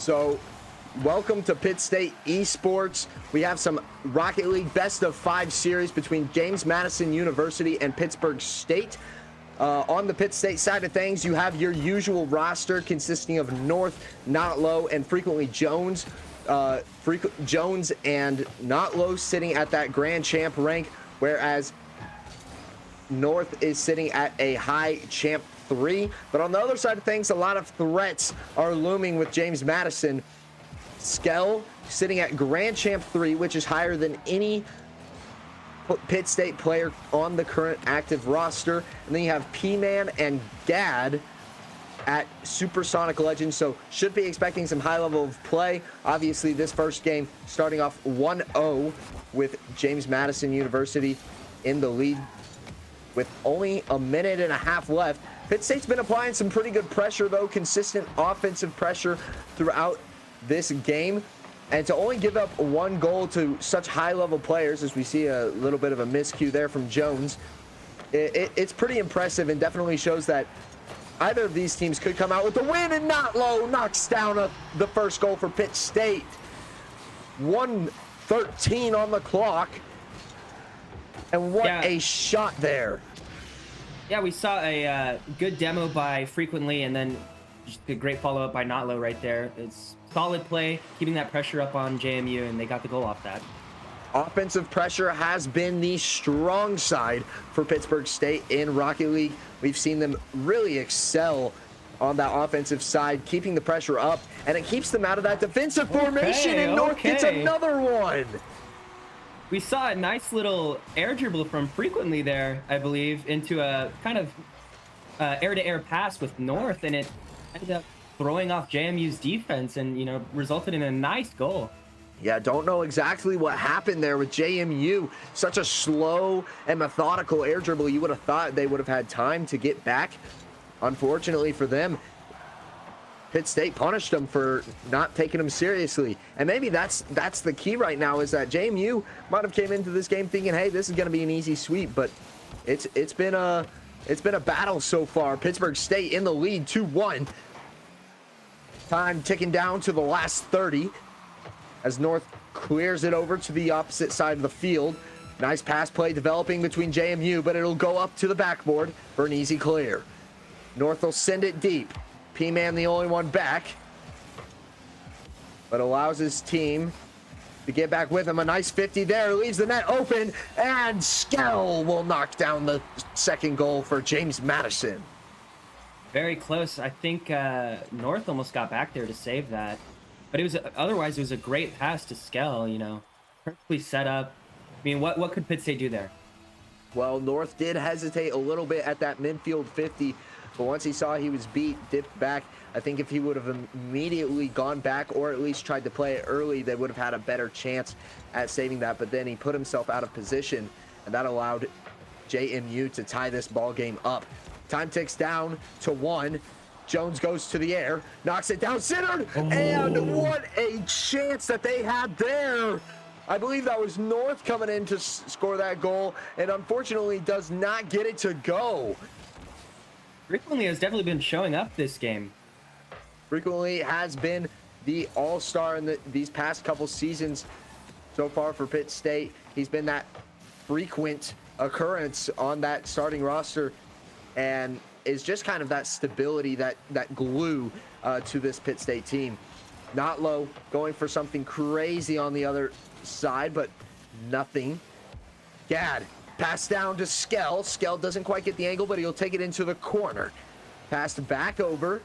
So, welcome to Pitt State Esports. We have some Rocket League best of 5 series between James Madison University and Pittsburgh State. On the Pitt State side of things, you have your usual roster consisting of North, Notlow, and frequently Jones. Jones and Notlow sitting at that Grand Champ rank, whereas North is sitting at a high Champ 3. But on the other side of things, a lot of threats are looming with James Madison. Skell sitting at Grand Champ 3, which is higher than any Pitt State player on the current active roster. And then you have P-Man and Gad at Supersonic Legends, so should be expecting some high level of play. Obviously, this first game starting off 1-0 with James Madison University in the lead with only a minute and a half left. Pitt State's been applying some pretty good pressure, though, consistent offensive pressure throughout this game. And to only give up 1 goal to such high-level players, as we see a little bit of a miscue there from Jones, it's pretty impressive and definitely shows that either of these teams could come out with the win. And Notlow knocks down the first goal for Pitt State. 1:13 on the clock. And what a shot there. Yeah, we saw a good demo by Frequently, and then just a great follow-up by Notlow right there. It's solid play, keeping that pressure up on JMU, and they got the goal off that. Offensive pressure has been the strong side for Pittsburgh State in Rocket League. We've seen them really excel on that offensive side, keeping the pressure up, and it keeps them out of that defensive formation, and North gets another one. We saw a nice little air dribble from Frequently there, I believe, into a kind of air-to-air pass with North, and it ended up throwing off JMU's defense and, you know, resulted in a nice goal. Yeah, don't know exactly what happened there with JMU. Such a slow and methodical air dribble. You would have thought they would have had time to get back. Unfortunately for them, Pitt State punished them for not taking them seriously. And maybe that's the key right now, is that JMU might have came into this game thinking, hey, this is going to be an easy sweep, but it's been a battle so far. Pittsburgh State in the lead 2-1. Time ticking down to the last 30 as North clears it over to the opposite side of the field. Nice pass play developing between JMU, but it'll go up to the backboard for an easy clear. North will send it deep. P-Man the only one back, but allows his team to get back with him. A nice 50 there, leaves the net open, and Skell will knock down the second goal for James Madison. Very close. I think North almost got back there to save that, but otherwise it was a great pass to Skell, you know, perfectly set up. I mean, what could Pitt State do there? Well, North did hesitate a little bit at that midfield 50, but once he saw he was beat, dipped back. I think if he would have immediately gone back, or at least tried to play it early, they would have had a better chance at saving that. But then he put himself out of position, and that allowed JMU to tie this ball game up. Time ticks down to 1. Jones goes to the air, knocks it down, centered, and what a chance that they had there. I believe that was North coming in to score that goal, and unfortunately does not get it to go. Frequently has definitely been showing up this game. Frequently has been the all-star in these past couple seasons so far for Pitt State. He's been that frequent occurrence on that starting roster, and is just kind of that stability, that glue to this Pitt State team. Notlow going for something crazy on the other side, but nothing. Gad, pass down to Skell. Skell doesn't quite get the angle, but he'll take it into the corner. Passed back over,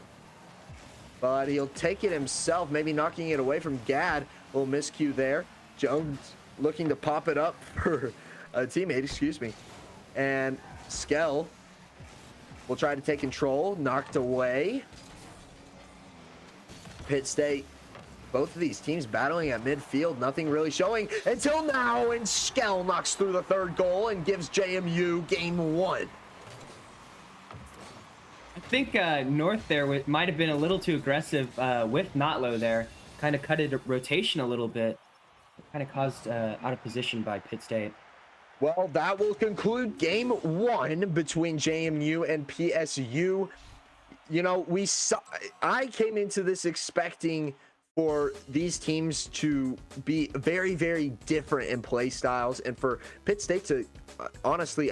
but he'll take it himself, maybe knocking it away from Gad. A little miscue there. Jones looking to pop it up for a teammate, excuse me. And Skell will try to take control, knocked away. Pitt State, both of these teams battling at midfield, nothing really showing until now, and Skell knocks through the third goal and gives JMU game 1. I think North there might have been a little too aggressive with Notlow there. Kind of cut it rotation a little bit. Kind of caused out of position by Pitt State. Well, that will conclude game 1 between JMU and PSU. You know, I came into this expecting for these teams to be very, very different in play styles, and for Pitt State to honestly,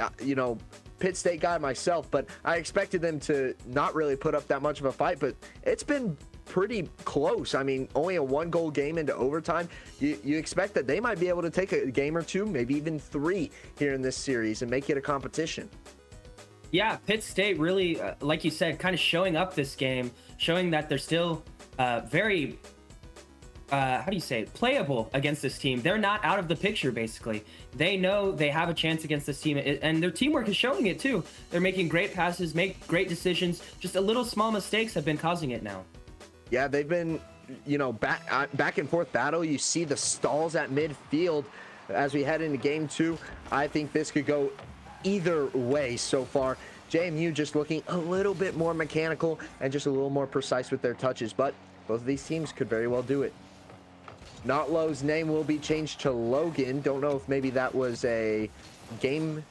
Pitt State guy myself, but I expected them to not really put up that much of a fight, but it's been pretty close. I mean, only a 1-goal game into overtime. You expect that they might be able to take a game or two, maybe even 3 here in this series and make it a competition. Yeah, Pitt State really, like you said, kind of showing up this game, showing that they're still very, how do you say it, playable against this team. They're not out of the picture, basically. They know they have a chance against this team, and their teamwork is showing it too. They're making great passes, make great decisions. Just a little small mistakes have been causing it now. Yeah, they've been, back and forth battle. You see the stalls at midfield as we head into game 2. I think this could go either way so far. JMU just looking a little bit more mechanical and just a little more precise with their touches, but both of these teams could very well do it. Notlow's name will be changed to Logan. Don't know if maybe that was a game,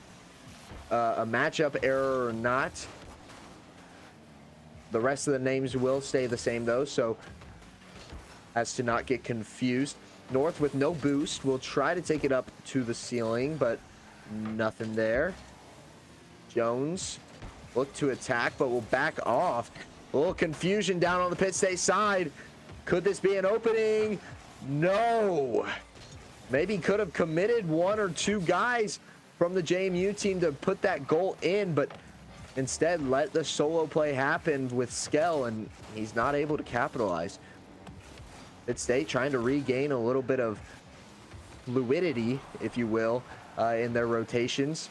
a matchup error or not. The rest of the names will stay the same though, so as to not get confused. North with no boost will try to take it up to the ceiling, but nothing there. Jones look to attack, but will back off. A little confusion down on the Pitt State side. Could this be an opening? No. Maybe could have committed 1 or 2 guys from the JMU team to put that goal in, but instead let the solo play happen with Skell, and he's not able to capitalize. Pitt State trying to regain a little bit of fluidity, if you will, in their rotations.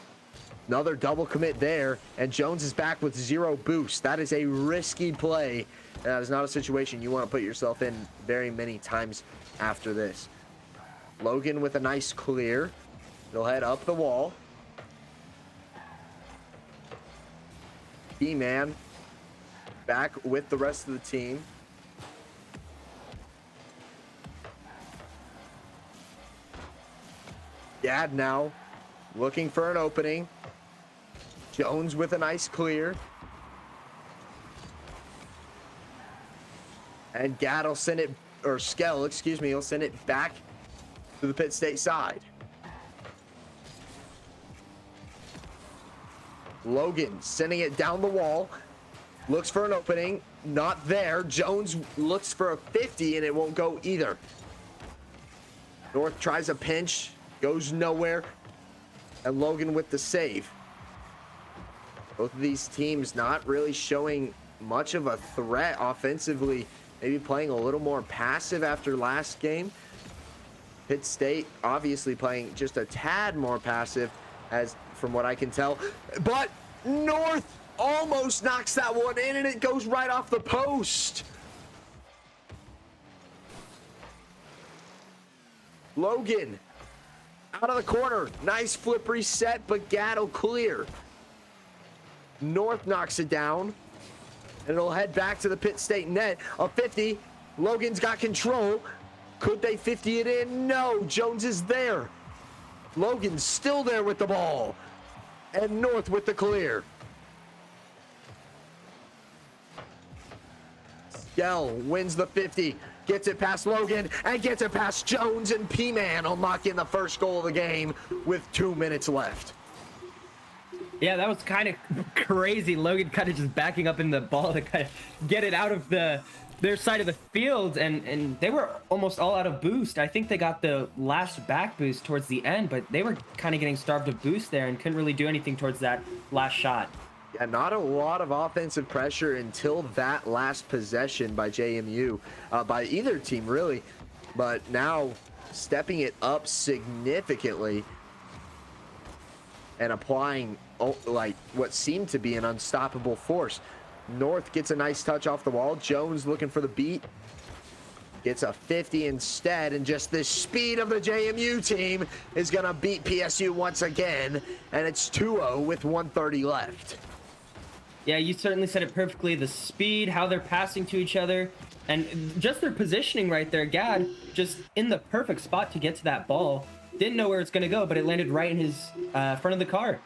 Another double commit there, and Jones is back with 0 boost. That is a risky play. That is not a situation you want to put yourself in very many times after this. Logan with a nice clear. He'll head up the wall. B-Man back with the rest of the team. Dad now looking for an opening. Jones with a nice clear. And Gadd will send it, or Skell, excuse me, he'll send it back to the Pitt State side. Logan sending it down the wall. Looks for an opening. Not there. Jones looks for a 50, and it won't go either. North tries a pinch. Goes nowhere. And Logan with the save. Both of these teams not really showing much of a threat offensively. Maybe playing a little more passive after last game. Pitt State obviously playing just a tad more passive, as from what I can tell. But North almost knocks that one in, and it goes right off the post. Logan out of the corner. Nice flip reset, but Gadd will clear. North knocks it down, and it'll head back to the Pitt State net. A 50. Logan's got control. Could they 50 it in? No. Jones is there. Logan's still there with the ball. And North with the clear. Skell wins the 50. Gets it past Logan and gets it past Jones, and P-Man will knock in the first goal of the game with 2 minutes left. Yeah, that was kind of crazy. Logan kind of just backing up in the ball to kind of get it out of their side of the field, and they were almost all out of boost. I think they got the last back boost towards the end, but they were kind of getting starved of boost there and couldn't really do anything towards that last shot. Yeah, not a lot of offensive pressure until that last possession by JMU, by either team really, but now stepping it up significantly and applying like what seemed to be an unstoppable force. North gets a nice touch off the wall. Jones looking for the beat. Gets a 50 instead, and just the speed of the JMU team is going to beat PSU once again, and it's 2-0 with 1:30 left. Yeah, you certainly said it perfectly. The speed, how they're passing to each other, and just their positioning right there. Gadd just in the perfect spot to get to that ball. Didn't know where it's going to go, but it landed right in his front of the car.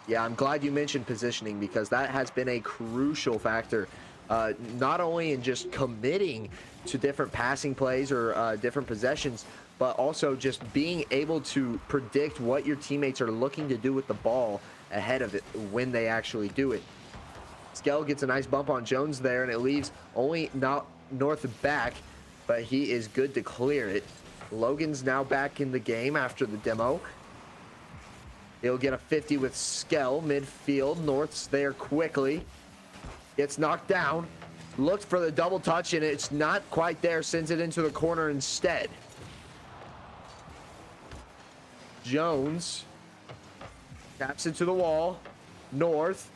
Yeah, I'm glad you mentioned positioning, because that has been a crucial factor not only in just committing to different passing plays or different possessions, but also just being able to predict what your teammates are looking to do with the ball ahead of it when they actually do it. Skell gets a nice bump on Jones there, and it leaves only not North back, but he is good to clear it. Logan's now back in the game after the demo. He'll get a 50 with Skell midfield. North's there quickly. Gets knocked down. Looked for the double touch, and it's not quite there. Sends it into the corner instead. Jones taps it to the wall. North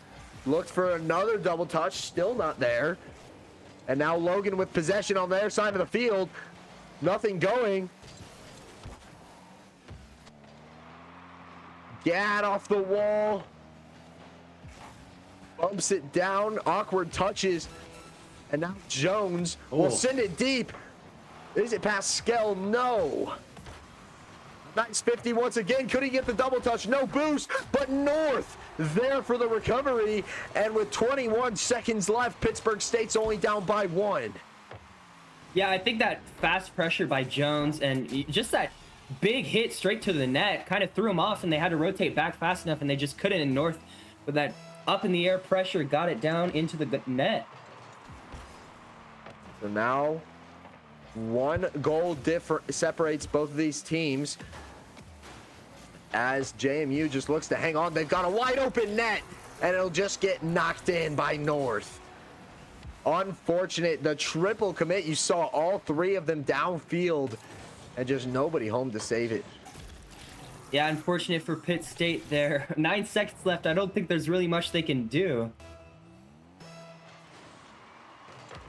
looked for another double touch. Still not there. And now Logan with possession on their side of the field. Nothing going. Gad off the wall. Bumps it down. Awkward touches. And now Jones will send it deep. Is it past Skell? No. Nice 50 once again. Could he get the double touch? No boost. But North there for the recovery. And with 21 seconds left, Pittsburgh State's only down by 1. Yeah, I think that fast pressure by Jones and just that big hit straight to the net kind of threw him off, and they had to rotate back fast enough, and they just couldn't. And North, with that up in the air pressure, got it down into the net. So now 1 goal separates both of these teams as JMU just looks to hang on. They've got a wide open net, and it'll just get knocked in by North. Unfortunate. The triple commit, you saw all 3 of them downfield and just nobody home to save it. Yeah, unfortunate for Pitt State there. 9 seconds left. I don't think there's really much they can do.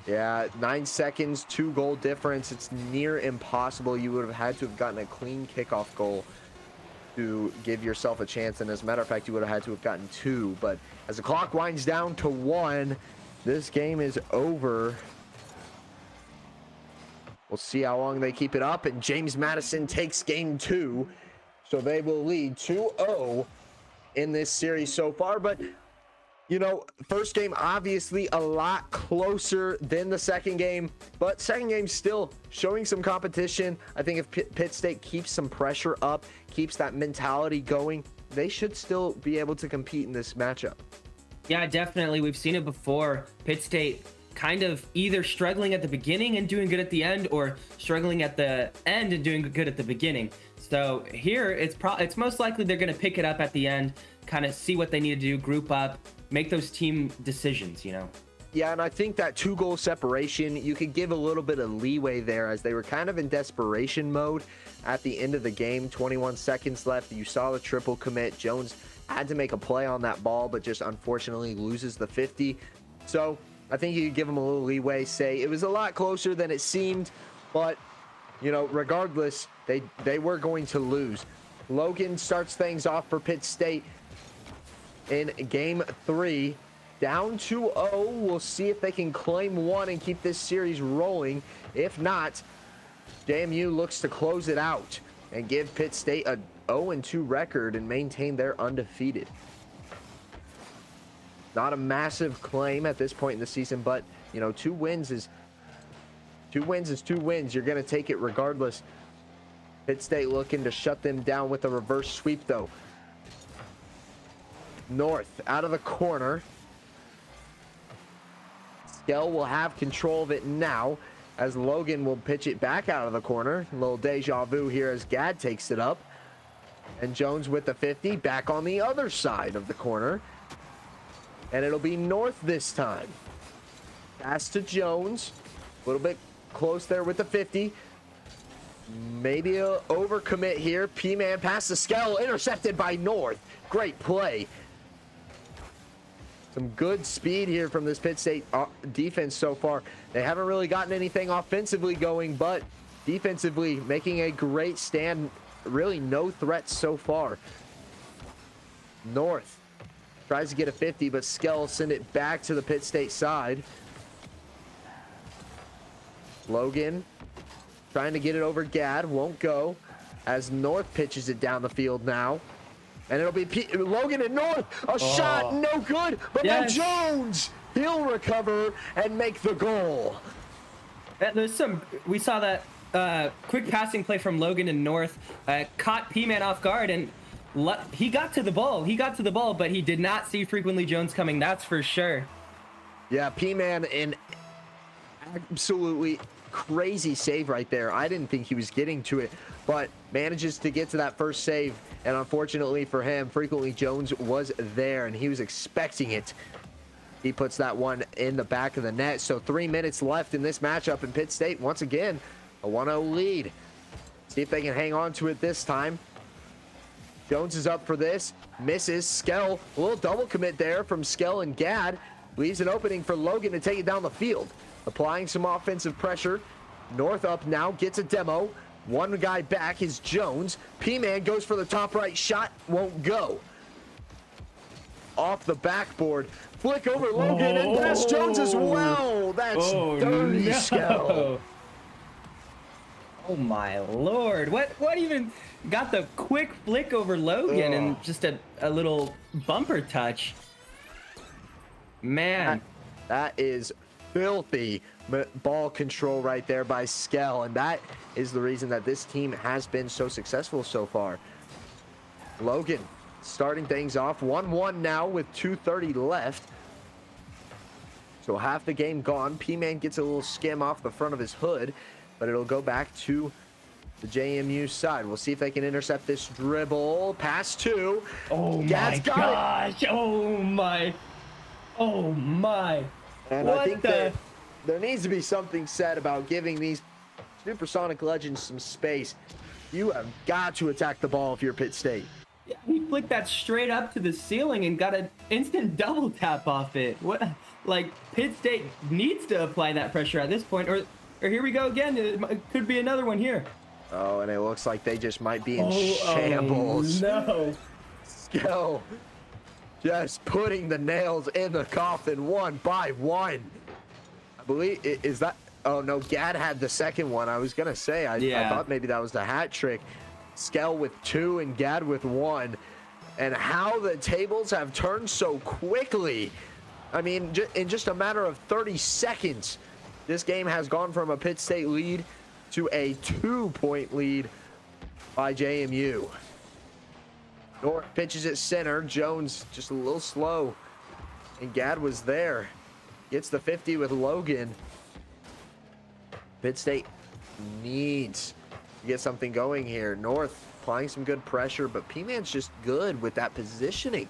Yeah, 9 seconds, 2 goal difference. It's near impossible. You would have had to have gotten a clean kickoff goal to give yourself a chance. And as a matter of fact, you would have had to have gotten 2. But as the clock winds down to 1, this game is over. We'll see how long they keep it up. And James Madison takes game 2. So they will lead 2-0 in this series so far. But, you know, first game obviously a lot closer than the second game. But second game still showing some competition. I think if Pitt State keeps some pressure up, keeps that mentality going, they should still be able to compete in this matchup. Yeah, definitely. We've seen it before. Pitt State kind of either struggling at the beginning and doing good at the end, or struggling at the end and doing good at the beginning. So here, it's most likely they're going to pick it up at the end, kind of see what they need to do, group up, make those team decisions, you know? Yeah, and I think that 2-goal separation, you could give a little bit of leeway there as they were kind of in desperation mode at the end of the game. 21 seconds left. You saw the triple commit. Jones had to make a play on that ball, but just unfortunately loses the 50. So I think you could give them a little leeway, say it was a lot closer than it seemed, but, you know, regardless, they were going to lose. Logan starts things off for Pitt State in game 3. Down 2-0. We'll see if they can claim 1 and keep this series rolling. If not, JMU looks to close it out and give Pitt State a 0-2 record and maintain their undefeated. Not a massive claim at this point in the season, but, you know, 2 wins is 2 wins. You're going to take it regardless. Pitt State looking to shut them down with a reverse sweep, though. North out of the corner. Skell will have control of it now as Logan will pitch it back out of the corner. A little deja vu here as Gad takes it up. And Jones with the 50 back on the other side of the corner. And it'll be North this time. Pass to Jones. A little bit close there with the 50. Maybe a overcommit here. P-Man pass to Skell. Intercepted by North. Great play. Some good speed here from this Pitt State defense so far. They haven't really gotten anything offensively going, but defensively making a great stand. Really no threats so far. North tries to get a 50, but Skell send it back to the Pitt State side. Logan trying to get it over Gad. Won't go as North pitches it down the field now. And it'll be Logan and North. A shot, no good. But by Jones, he'll recover and make the goal. We saw that quick passing play from Logan and North caught P-Man off guard, and he got to the ball. But he did not see frequently Jones coming. That's for sure. Yeah, P-Man in absolutely crazy save right there. I didn't think he was getting to it, but manages to get to that first save. And unfortunately for him, frequently Jones was there and he was expecting it. He puts that one in the back of the net. So 3 minutes left in this matchup, in Pitt State once again a 1-0 lead. See if they can hang on to it this time. Jones is up for this, misses. Skell, a little double commit there from Skell and Gad, leaves an opening for Logan to take it down the field. Applying some offensive pressure. North up now, gets a demo. One guy back is Jones. P-Man goes for the top right shot, won't go. Off the backboard, flick over Logan, and that's Jones as well. That's dirty Skell. Oh my lord, what even got the quick flick over Logan and just a little bumper touch? Man, that is filthy ball control right there by Skell, and that is the reason that this team has been so successful so far. Logan starting things off 1-1 now with 2:30 left. So half the game gone. P-Man gets a little skim off the front of his hood, but it'll go back to the JMU side. We'll see if they can intercept this dribble. Pass two. Oh my gosh. Oh my. And I think that there needs to be something said about giving these Supersonic legends some space. You have got to attack the ball if you're Pitt State. Yeah, he flicked that straight up to the ceiling and got an instant double tap off it. What? Like, Pitt State needs to apply that pressure at this point, or here we go again. It could be another one here. Oh, and it looks like they just might be in shambles. Oh no. Skell just putting the nails in the coffin one by one. I believe, is that, oh no, Gad had the second one. I was gonna say, I thought maybe that was the hat trick. Skell with two and Gad with one. And how the tables have turned so quickly. I mean, in just a matter of 30 seconds, this game has gone from a Pitt State lead to a 2-point lead by JMU. North pitches at center. Jones just a little slow. And Gad was there. Gets the 50 with Logan. Pitt State needs to get something going here. North applying some good pressure, but P-Man's just good with that positioning.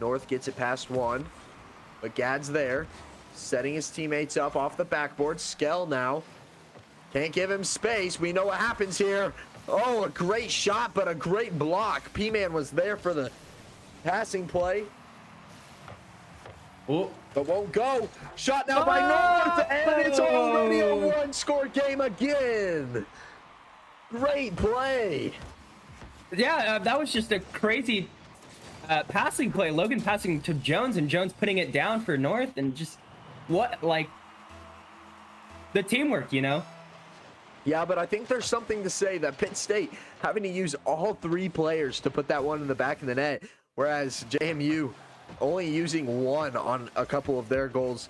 North gets it past one, but Gad's there, setting his teammates up off the backboard. Skell now. Can't give him space. We know what happens here. Oh, a great shot, but a great block. P-Man was there for the passing play. Oh, but won't go. Shot now by North, and it's already a one-score game again. Great play. Yeah, that was just a crazy passing play. Logan passing to Jones, and Jones putting it down for North, and just like the teamwork, you know? Yeah, but I think there's something to say that Pitt State having to use all three players to put that one in the back of the net, whereas JMU only using one on a couple of their goals.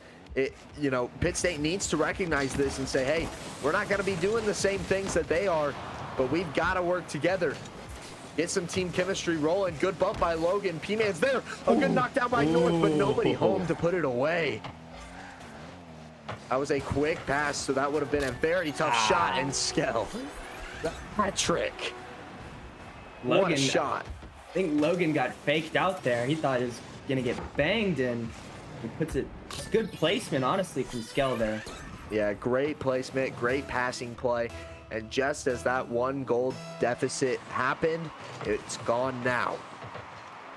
You know, Pitt State needs to recognize this and say, hey, we're not going to be doing the same things that they are, but we've got to work together. Get some team chemistry rolling. Good bump by Logan. P-Man's there. A good knockdown by North, but nobody home to put it away. That was a quick pass, so that would have been a very tough shot. And Skell, the hat trick. Logan, what a shot. I think Logan got faked out there. He thought he was going to get banged, and he puts it. Just good placement, honestly, from Skell there. Yeah, great placement, great passing play. And just as that one goal deficit happened, it's gone now.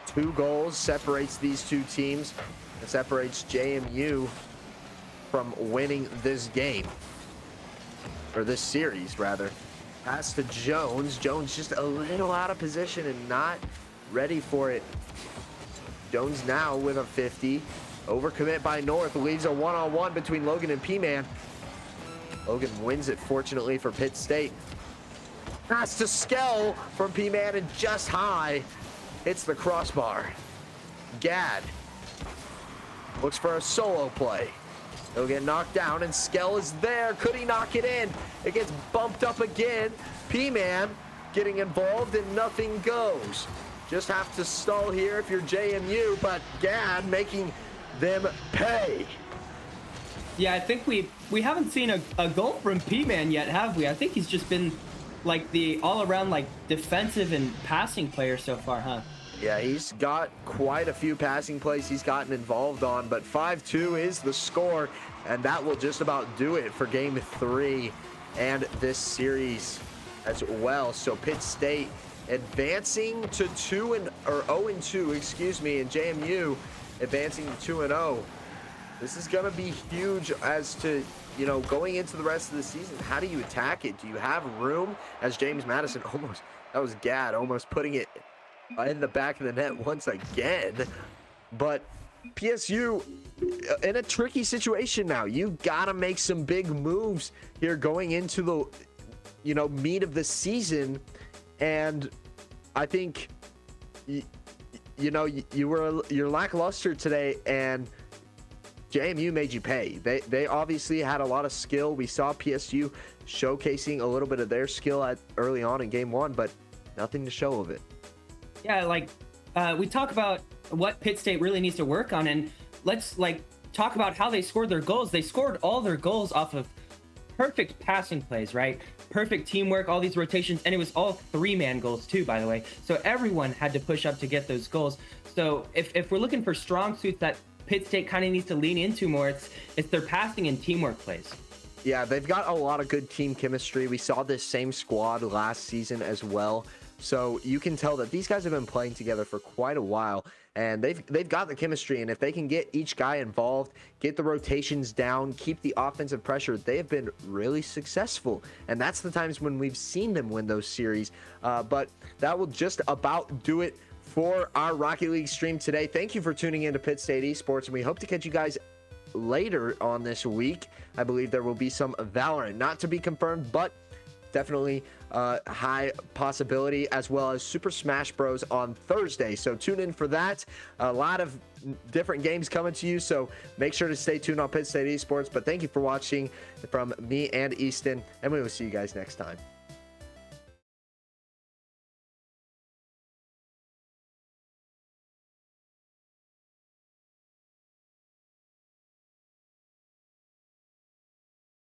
2 goals separates these two teams. It separates JMU from winning this game, or this series rather. Pass to Jones. Jones just a little out of position and not ready for it. Jones now with a 50. Overcommit by North, leaves a one-on-one between Logan and P-Man. Logan wins it, fortunately for Pitt State. Pass to Skell from P-Man and just high. Hits the crossbar. Gad looks for a solo play. He'll get knocked down, and Skell is there. Could he knock it in? It gets bumped up again. P-Man getting involved, and nothing goes. Just have to stall here if you're JMU, but Gad making them pay. Yeah, I think we haven't seen a goal from P-Man yet, have we? I think he's just been like the all-around like defensive and passing player so far, huh? Yeah, he's got quite a few passing plays he's gotten involved on, but 5-2 is the score, and that will just about do it for game 3 and this series as well. So Pitt State advancing to 0-2, excuse me, and JMU advancing to 2-0. This is going to be huge as to, you know, going into the rest of the season. How do you attack it? Do you have room? As James Madison almost, that was Gad, almost putting it in the back of the net once again. But PSU in a tricky situation now. You got to make some big moves here going into the, you know, meat of the season. And I think, you're lackluster today, and JMU made you pay. They obviously had a lot of skill. We saw PSU showcasing a little bit of their skill early on in game 1, but nothing to show of it. Yeah, like we talk about what Pitt State really needs to work on, and let's like talk about how they scored their goals. They scored all their goals off of perfect passing plays, right? Perfect teamwork, all these rotations, and it was all 3-man goals too, by the way. So everyone had to push up to get those goals. So if we're looking for strong suits that Pitt State kind of needs to lean into more, it's their passing and teamwork plays. Yeah, they've got a lot of good team chemistry. We saw this same squad last season as well. So you can tell that these guys have been playing together for quite a while, and they've got the chemistry. And if they can get each guy involved, get the rotations down, keep the offensive pressure, they have been really successful. And that's the times when we've seen them win those series. But that will just about do it for our Rocket League stream today. Thank you for tuning in to Pitt State Esports, and we hope to catch you guys later on this week. I believe there will be some Valorant, not to be confirmed, but definitely high possibility, as well as Super Smash Bros on Thursday. So tune in for that. A lot of different games coming to you, so make sure to stay tuned on Pitt State Esports. But thank you for watching from me and Easton, and we will see you guys next time.